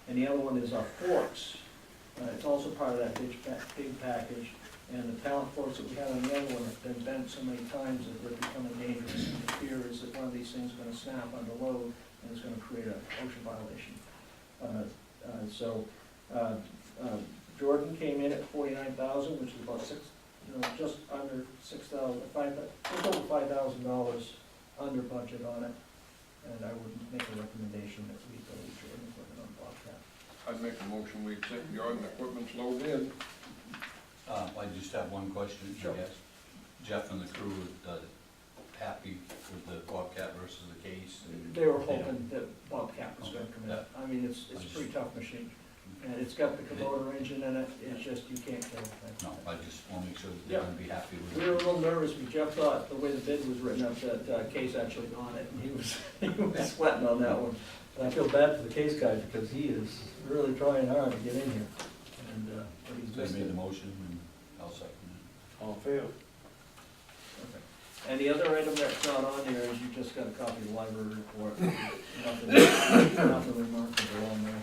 and the other one is our forks. It's also part of that big package, and the pallet forks that we have on the other one have been bent so many times that they're becoming dangerous. And the fear is that one of these things is gonna snap under load, and it's gonna create an OSHA violation. Jordan came in at 49,000, which is about just under 6,000, just over $5,000 under budget on it. And I would make a recommendation that we go with Jordan equipment on Bobcat. I'd make a motion, we accept Jordan Equipment's low bid. I just have one question, Sure. I guess. Jeff and the crew are happy with the Bobcat versus the case? And They were hoping that Bobcat was gonna come in. Yeah. I mean, it's a pretty tough machine. And it's got the Kubota engine in it, it's just, you can't kill it. No, I just want to make sure that they're Yeah. going to be happy with We it. were a little nervous, but Jeff thought, the way the bid was written up, that Case actually got it, and he was, he was sweating on that one. And I feel bad for the Case guy, because he is really trying hard to get in here, and, but he's They missed made it. the motion, and I'll second it. All in favor? Okay. And the other item that's not on there is you just got a copy of the library report. Nothing remarkable on there.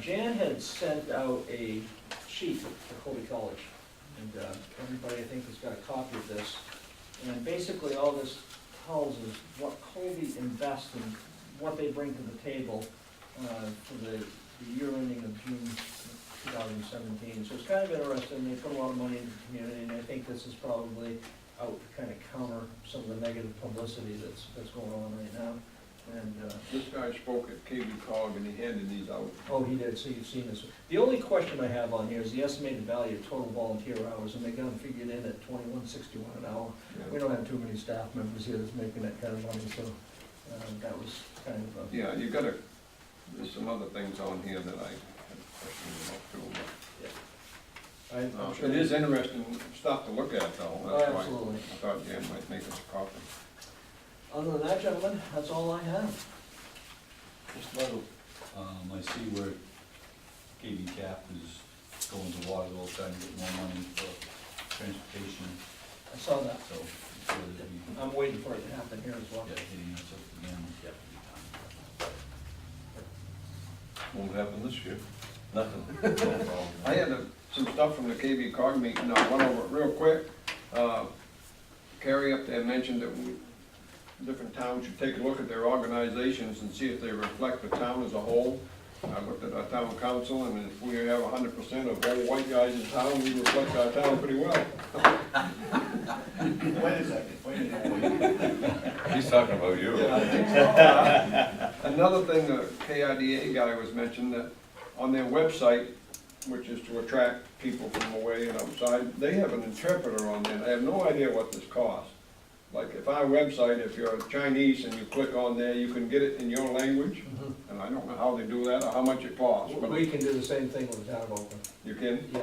Jan had sent out a sheet for Colby College, and everybody, I think, has got a copy of this. And basically, all this tells us what Colby invests and what they bring to the table for the year ending of June 2017. So it's kind of interesting. They put a lot of money into the community, and I think this is probably out to kind of counter some of the negative publicity that's going on right now. And This guy spoke at KB Cog and he handed these out. oh, he did, so you've seen this. The only question I have on here is the estimated value of total volunteer hours, and they got them figured in at $21.61 an hour. We don't have too many staff members here that's making that kind of money, so that was kind of a... Yeah, you gotta, there's some other things on here that I had questions about too. I'm sure It is interesting stuff to look at though. Oh, That's why absolutely. I thought Jan might make us a copy. Other than that, gentlemen, that's all I have. Just little, I see where KB Cap is going to Waterville, trying to get more money for transportation, I saw that. so I'm sure that we, I'm waiting for it to happen here as well. yeah, hitting us up again. Won't happen this year. Nothing. I had some stuff from the KB Cog meeting, I went over it real quick. Carrie up there mentioned that different towns should take a look at their organizations and see if they reflect the town as a whole. I looked at our town council, and if we have 100% of all white guys in town, we reflect our town pretty well. Wait a second. He's talking about you. Yeah, I think so. Another thing the KIDA guy was mentioning, that on their website, which is to attract people from away and outside, they have an interpreter on there. I have no idea what this costs. Like if our website, if you're Chinese and you click on there, you can get it in your language, and I don't know how they do that or how much it costs, but We can do the same thing with the town of Oakland. you can. Yeah,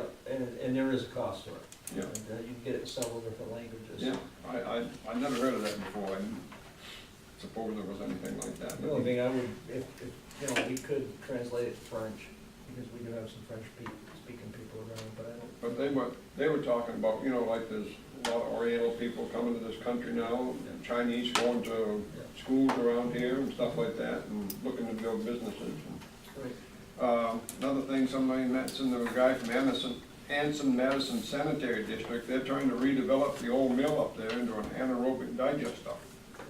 and there is a cost to it. Yeah. And you can get it in several different languages. Yeah, I never heard of that before. I didn't suppose there was anything like that. The only thing I would, if we could translate it to French, because we do have some French speaking people around, but I don't. But they were talking about, like there's a lot of Oriental people coming to this country now, and Chinese going to schools around here and stuff like that, and looking to build businesses. Right. Another thing, somebody mentioned, there was a guy from Anson Madison Sanitary District. They're trying to redevelop the old mill up there into an anaerobic digester.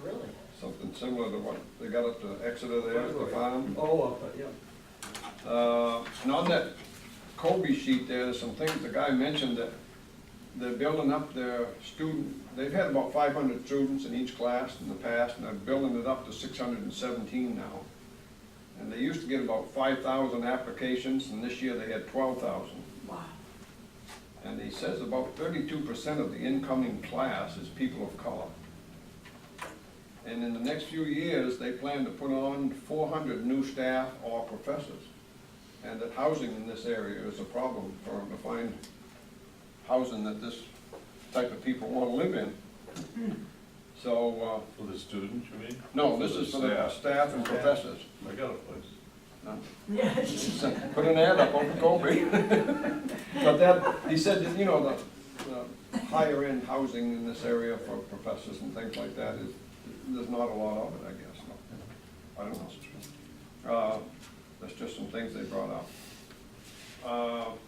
Really? Something similar to what they got up to Exeter there at the farm. Oh, yeah. And on that Colby sheet there's some things the guy mentioned, that they're building up their they've had about 500 students in each class in the past, and they're building it up to 617 now. And they used to get about 5,000 applications, and this year they had 12,000. Wow. And he says about 32% of the incoming class is people of color. And in the next few years, they plan to put on 400 new staff or professors. And that housing in this area is a problem for them to find housing that this type of people want to live in. So, For the students, you mean? no, this is for the staff and professors. I got a place. Yeah. Put an ad up on Colby. But that, he said that, the higher end housing in this area for professors and things like that there's not a lot of it, I guess. No. I don't know. That's just some things they brought up.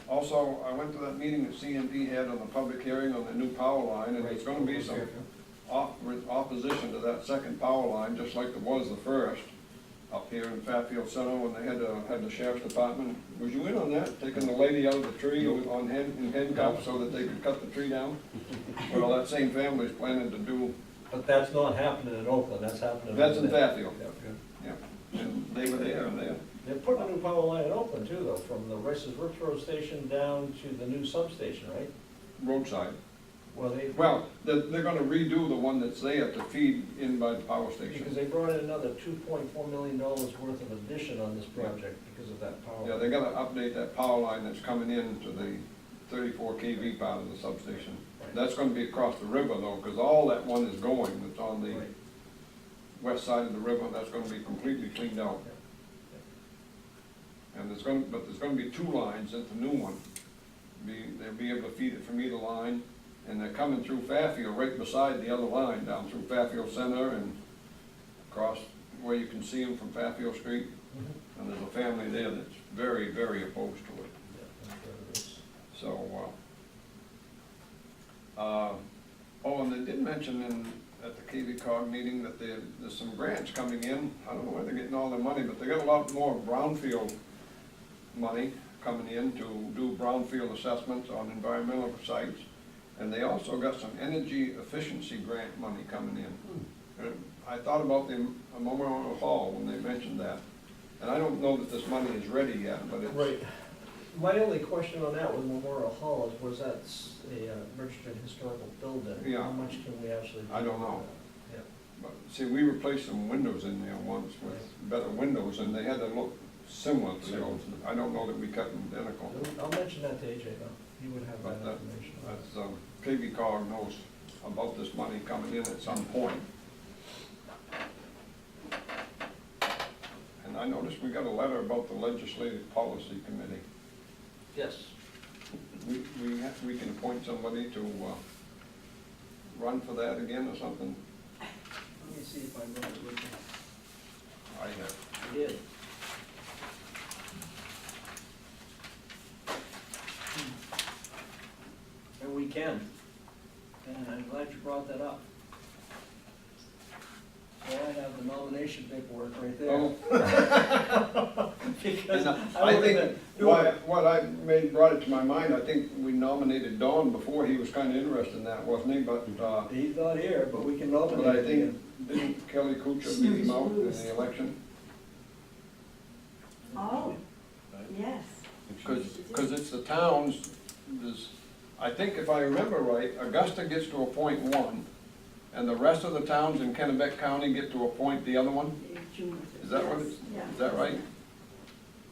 Also, I went to that meeting that CMP had on the public hearing on the new power line, and there's gonna be some opposition to that second power line, just like there was the first, up here in Fairfield Center when they had the sheriff's department. Was you in on that, taking the lady out of the tree in handcuffs so that they could cut the tree down? Well, that same family's planning to do, But that's not happening in Oakland, that's happening. that's in Fairfield, Yeah. yeah, and they were there, and they're, They're putting a new power line in Oakland too, though, from the Rice's Roots Road station down to the new substation, right? roadside. Well, Well, they're gonna redo the one that's there to feed in by the power because station. they brought in another $2.4 million worth of addition on this project because of that power. Yeah, they gotta update that power line that's coming in to the 34 kV part of the substation. Right. That's gonna be across the river though, because all that one is going, that's on the Right. west side of the river, that's gonna be completely cleaned out. And there's gonna be two lines at the new one. They'll be able to feed it from either line, and they're coming through Fairfield, right beside the other line, down through Fairfield Center and across where you can see them from Fairfield Street. Mhm. And there's a family there that's very, very opposed to it. Yeah, I'm sure it is. So, oh, and they did mention at the KV-COG meeting that there's some grants coming in. I don't know where they're getting all their money, but they got a lot more brownfield money coming in to do brownfield assessments on environmental sites. And they also got some energy efficiency grant money coming in. And I thought about the Memorial Hall when they mentioned that. And I don't know that this money is ready yet, but it's. Right. My only question on that with Memorial Hall is, was that a registered historical building? Yeah. How much can we actually do? I don't know. Yeah. But, see, we replaced some windows in there once with better windows, and they had to look similar to the old. I don't know that we kept them identical. I'll mention that to AJ though, he would have But that that- information. That's, KV-COG knows about this money coming in at some point. And I noticed we got a letter about the Legislative Policy Committee. Yes. We can appoint somebody to, run for that again or something? Let me see if I wrote it with you. I have. I did. And we can. And I'm glad you brought that up. So I have the nomination paperwork right there. Oh. Because And I I would've think, been doing it. what I brought it to my mind, I think we nominated Don before, he was kinda interested in that, wasn't he? But He's not here, but we can nominate I him think, again. didn't Kelly Kuchar beat him out in the election? Oh, yes. Because it's the towns, I think if I remember right, Augusta gets to appoint one, and the rest of the towns in Kennebec County get to appoint the other one? Is that what it's, Yeah. is that right?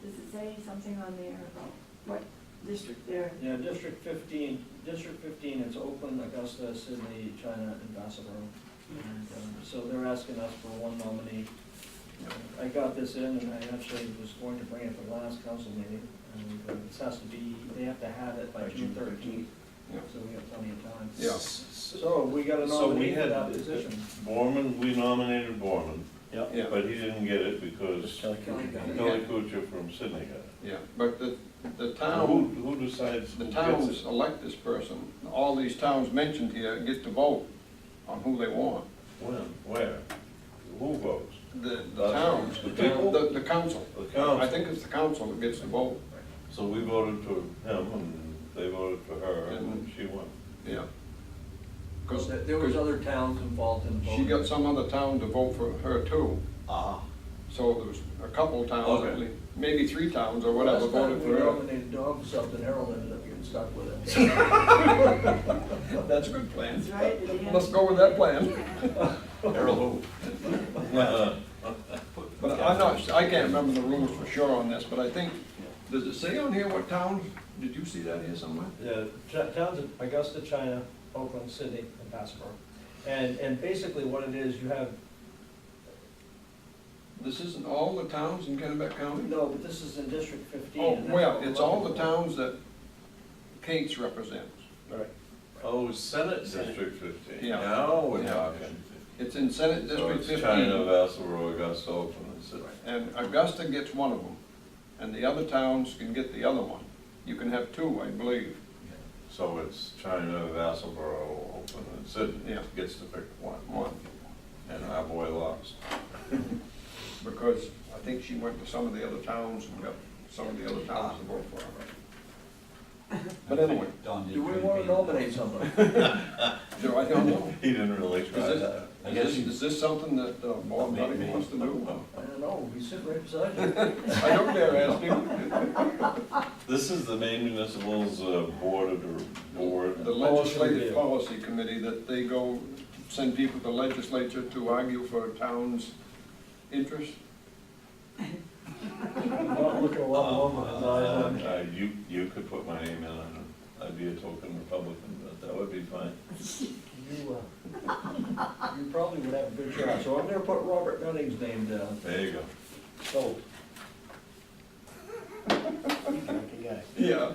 Does it say something on there about what district they're? Yeah, District 15, it's Oakland, Augusta, Sydney, China, and Vassar. And so they're asking us for one nominee. I got this in, and I actually was going to bring it to the last council meeting, and this has to be, they have to have it by June 13th, Yeah. so we have plenty of time. Yeah. So we got a So we nominee for had that position. Borman, we nominated Borman, Yeah. but he didn't get it because Kelly got it. Kelly Kuchar from Sydney got it. Yeah, but the Now, town, who decides the who towns gets it? elect this person. All these towns mentioned here get to vote on who they want. When, where? Who votes? The towns, The people? the council. The council. I think it's the council that gets to vote, So we voted for him and they voted for her and she won. yeah. Because There was other towns involved in the vote. she got some other town to vote for her too. Ah. So there was a couple of towns, at Okay. least, maybe 3 towns or whatever Last time voted we for her. nominated Don for something, Harold ended up getting stuck with it. That's a good plan. That's right, at the end. Let's go with that plan. Harold who? But I'm not, I can't remember the rules for sure on this, but I think, does it say on here what towns? Did you see that here somewhere? Yeah, towns of Augusta, China, Oakland, Sydney, and Vassar. And basically what it is, you have, This isn't all the towns in Kennebec County? no, but this is in District 15. Oh, and that's well, what we're it's all the looking for. towns that Kate's represents. Right. Oh, Senate District 15. Yeah. Now we're Yeah. talking. It's in Senate So District it's 15. China, Vassar, Augusta, Oakland, and Sydney. And Augusta gets one of them. and the other towns can get the other one. You can have two, I believe. So it's China, Vassalboro, Oakland, and Sydney Yeah. gets to pick one, One, and our boy lost. because I think she went to some of the other towns and got some of the other towns to vote for her. But anyway, Don did Do we try to wanna be- nominate somebody? do I don't know. He didn't really Is try this, that. I guess you- is this something that Bob Maybe. Nutting wants to do? I don't know, he's sitting right beside you. I don't dare ask him. This is the Maine Municipal's board. The legislative policy committee, that they go send people to the legislature to argue for a town's interest. Not looking a lot longer than I am. You could put my name in, and I'd be a token Republican, but that would be fine. You probably would have a good shot, so I'm gonna put Robert Nutting's name down. There you go. So, Yeah.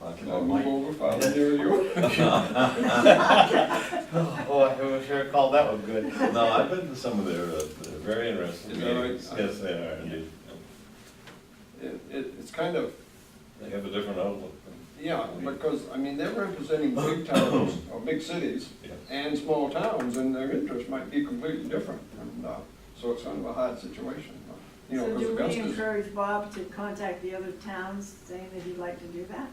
Lucky I'll Mike. move over, Father, near you. Oh, I sure called that one good. No, I've been to some of their, they're very interesting Is that right? meetings. Yes, they are, indeed. It's kind of, They have a different outlook. yeah, because, I mean, they're representing big towns, or big cities, Yes. and small towns, and their interests might be completely different. And so it's kind of a hard situation. You know, So because do we Augusta's, encourage Bob to contact the other towns, saying that he'd like to do that?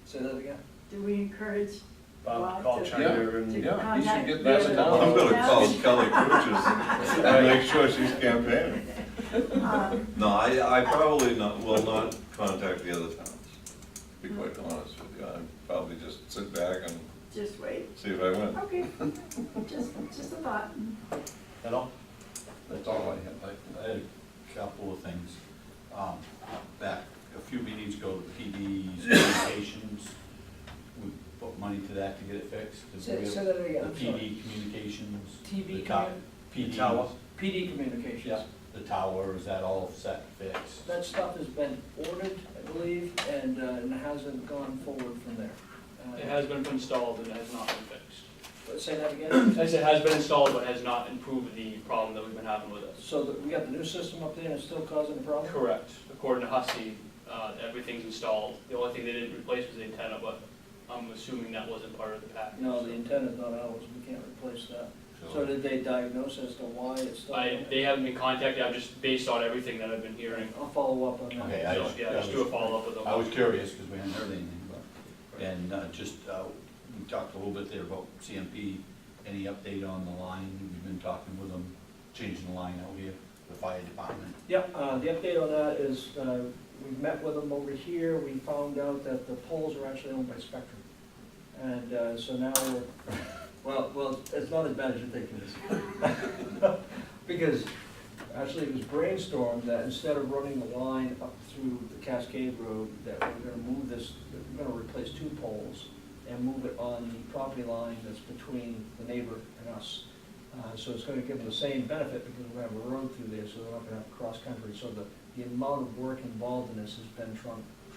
say that again? Do we encourage Bob called to- China Yeah. and. to Yeah, he should contact get the that other down. I'm gonna call towns? Kelly Cruises and make sure she's campaigning. No, I probably will not contact the other towns, to be quite honest with you. I'd probably just sit back and Just wait, see if I win. okay, just a thought. That all? that's all I have. I had a couple of things. Back a few meetings ago, the PD's communications, we put money to that to get it fixed. 'Cause we Say have that again, The I'm sorry. PD communications. TV the tower- commu- PD. tower. PD communications. Yeah, the tower, is that all set, fixed? That stuff has been ordered, I believe, and hasn't gone forward from there. It has been installed and has not been fixed. Say that again? I said it has been installed but has not improved the problem that we've been having with it. So that we got the new system up there and it's still causing a problem? Correct. According to Husky, everything's installed. The only thing they didn't replace was the antenna, but I'm assuming that wasn't part of the package. No, the antenna's not ours, we can't replace that. So did they diagnose as to why it's still? They haven't been contacted, I've just based on everything that I've been hearing. I'll follow up on that. Okay, So, yeah, just do a follow-up with them. I was curious, because we hadn't heard anything, but, and we talked a little bit there about CMP, any update on the line? We've been talking with them, changing the line out here, the fire department. Yep, the update on that is, we met with them over here, we found out that the poles are actually owned by Spectrum. And so now well, it's not as bad as you think it is. Because actually it was brainstormed that instead of running the line up through the Cascade Road, that we're gonna move this, we're gonna replace two poles and move it on the property line that's between the neighbor and us. So it's gonna give them the same benefit because we're gonna have a road through there, so they're not gonna have cross-country. So the amount of work involved in this has been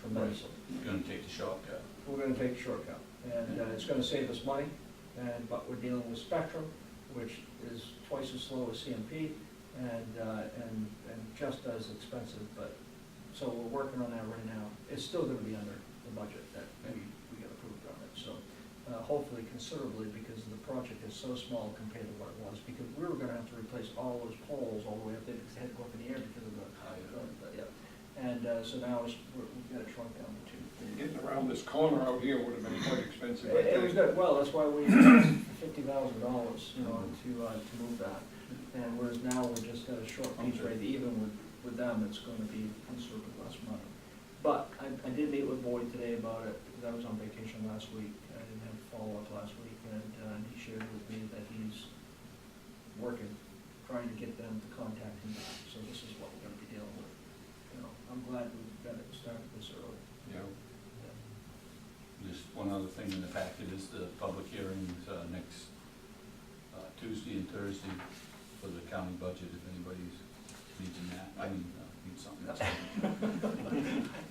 tremendously. You're gonna take the shortcut. We're gonna take a shortcut, and it's gonna save us money, but we're dealing with Spectrum, which is twice as slow as CMP, and just as expensive, but, so we're working on that right now. It's still gonna be under the budget that we got approved on it, so hopefully considerably, because the project is so small compared to what it was, because we were gonna have to replace all those poles all the way up there, because they had to go up in the air because of the, yeah. And so now we've got it shrunk down to two. Getting around this corner out here would have been quite expensive, I It was think. good, well, that's why we, $50,000, you know, to move that. And whereas now we're just at a short piece rate, even with them, it's gonna be considerably less money. But I did meet with Boyd today about it, because I was on vacation last week, I didn't have follow-up last week, and he shared with me that he's working, trying to get them to contact him back, so this is what we're gonna be dealing with. You know, I'm glad we've got it started this early. Yeah. Just one other thing in the packet is the public hearings next Tuesday and Thursday for the county budget, if anybody's needing that. I mean, need something else.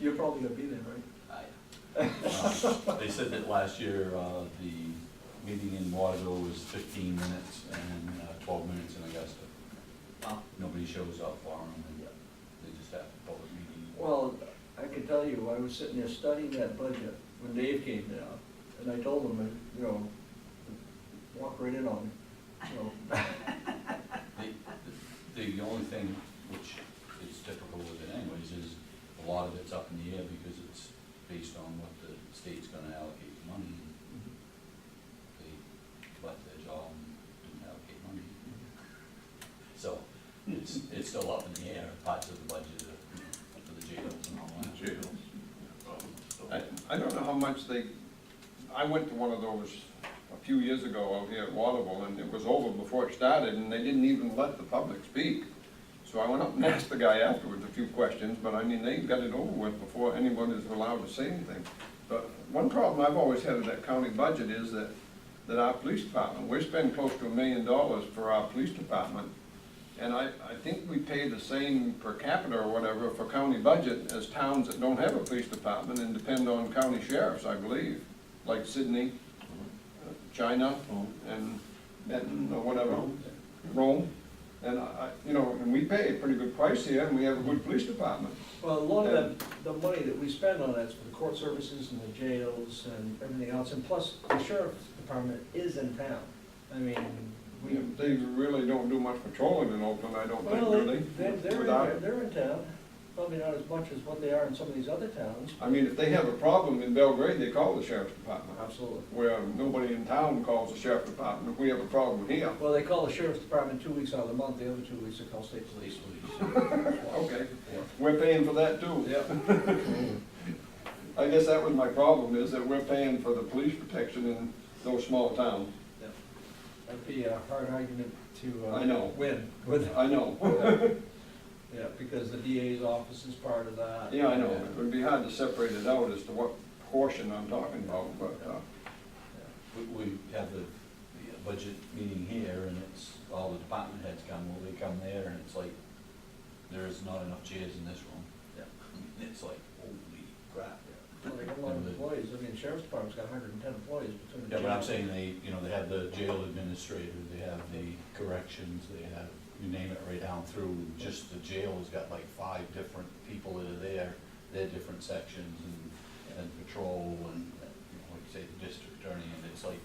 You're probably gonna be there, right? They said that last year, the meeting in Waterville was 15 minutes and 12 minutes in Augusta. Nobody shows up for them, and they just have you, I was sitting there studying that budget when Dave came down, and I told him, you know, walk right in on me, so. The only thing which is typical with it anyways is a lot of it's up in the air because it's based on what the state's gonna allocate money. They left their job and didn't allocate money. So it's still up in the air, parts of the budget for the jails and all that. Jails. I don't know how much I went to one of those a few years ago out here at Waterville, and it was over before it started, and they didn't even let the public speak. So I went up and asked the guy afterwards a few questions, but I mean, they got it over with before anyone is allowed to say anything. But one problem I've always had with that county budget is that our police department, we spend close to $1 million for our police department. And I think we pay the same per capita or whatever for county budget as towns that don't have a police department and depend on county sheriffs, I believe, like Sydney, China, and Benton, or whatever, Rome. And you know, and we pay a pretty good price here, and we have a good police department. Well, a lot of that, the money that we spend on that's for the court services and the jails and everything else, and plus the sheriff's department is in town. I mean, They really don't do much patrolling in Oakland, I don't think, well, really. they're in town, probably not as much as what they are in some of these other towns. I mean, if they have a problem in Belgrade, they call the sheriff's department, Absolutely. where nobody in town calls the sheriff's department if we have a problem here. Well, they call the sheriff's department 2 weeks out of the month, the other 2 weeks they call state police. Okay, we're paying for that too. Yep. I guess that was my problem, is that we're paying for the police protection in those small towns. That'd be a hard argument to I know. win with. I know. Yeah, because the DA's office is part of that. Yeah, I know, it would be hard to separate it out as to what portion I'm talking about, but, We have the budget meeting here and it's, all the department heads come, well, they come there and it's like, there's not enough chairs in this room. Yeah. I mean, it's like, holy crap. Well, they got a lot of employees, I mean, the sheriff's department's got 110 employees between the. Yeah, but I'm jails. saying they have the jail administrator, they have the corrections, they have, you name it right down through. Just the jail has got like 5 different people that are there, their different sections and patrol and, you know, like you say, the district attorney, and it's like,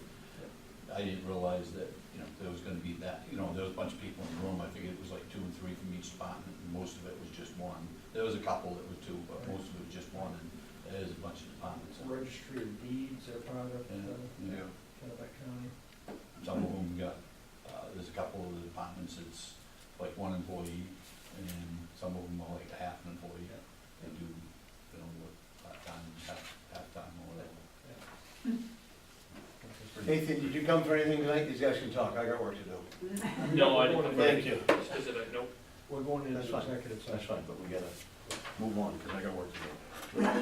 I didn't realize that, you know, there was gonna be that, you know, there was a bunch of people in the room, I figured it was like 2 and 3 from each department, and most of it was just one. There was a couple that were 2, but most of it was just one, and there's a bunch of departments. Registry of Deeds are part of Yeah. Kennebec County. Some of them got, there's a couple of the departments, it's like 1 employee, and some of them are like a half an employee. They do, you know, work part-time, half-time or whatever. Nathan, did you come for anything tonight? These guys can talk, I got work to do. No, I didn't. Thank you. Specific, nope. We're going into That's fine. executive session. That's fine, but we gotta move on, because I got work to do.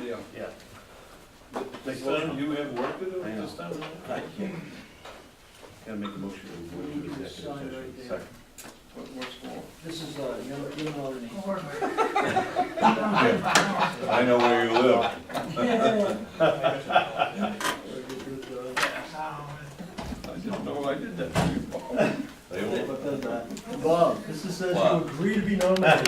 yeah. Yeah. This time, you have work to do I know. this time? I can't. Gotta make a motion to go into executive Sign right session. there. Second. What's for? This is, you know, I know where you live. I didn't know I did that to you. They will. Bob, this is says you agree to be nominated.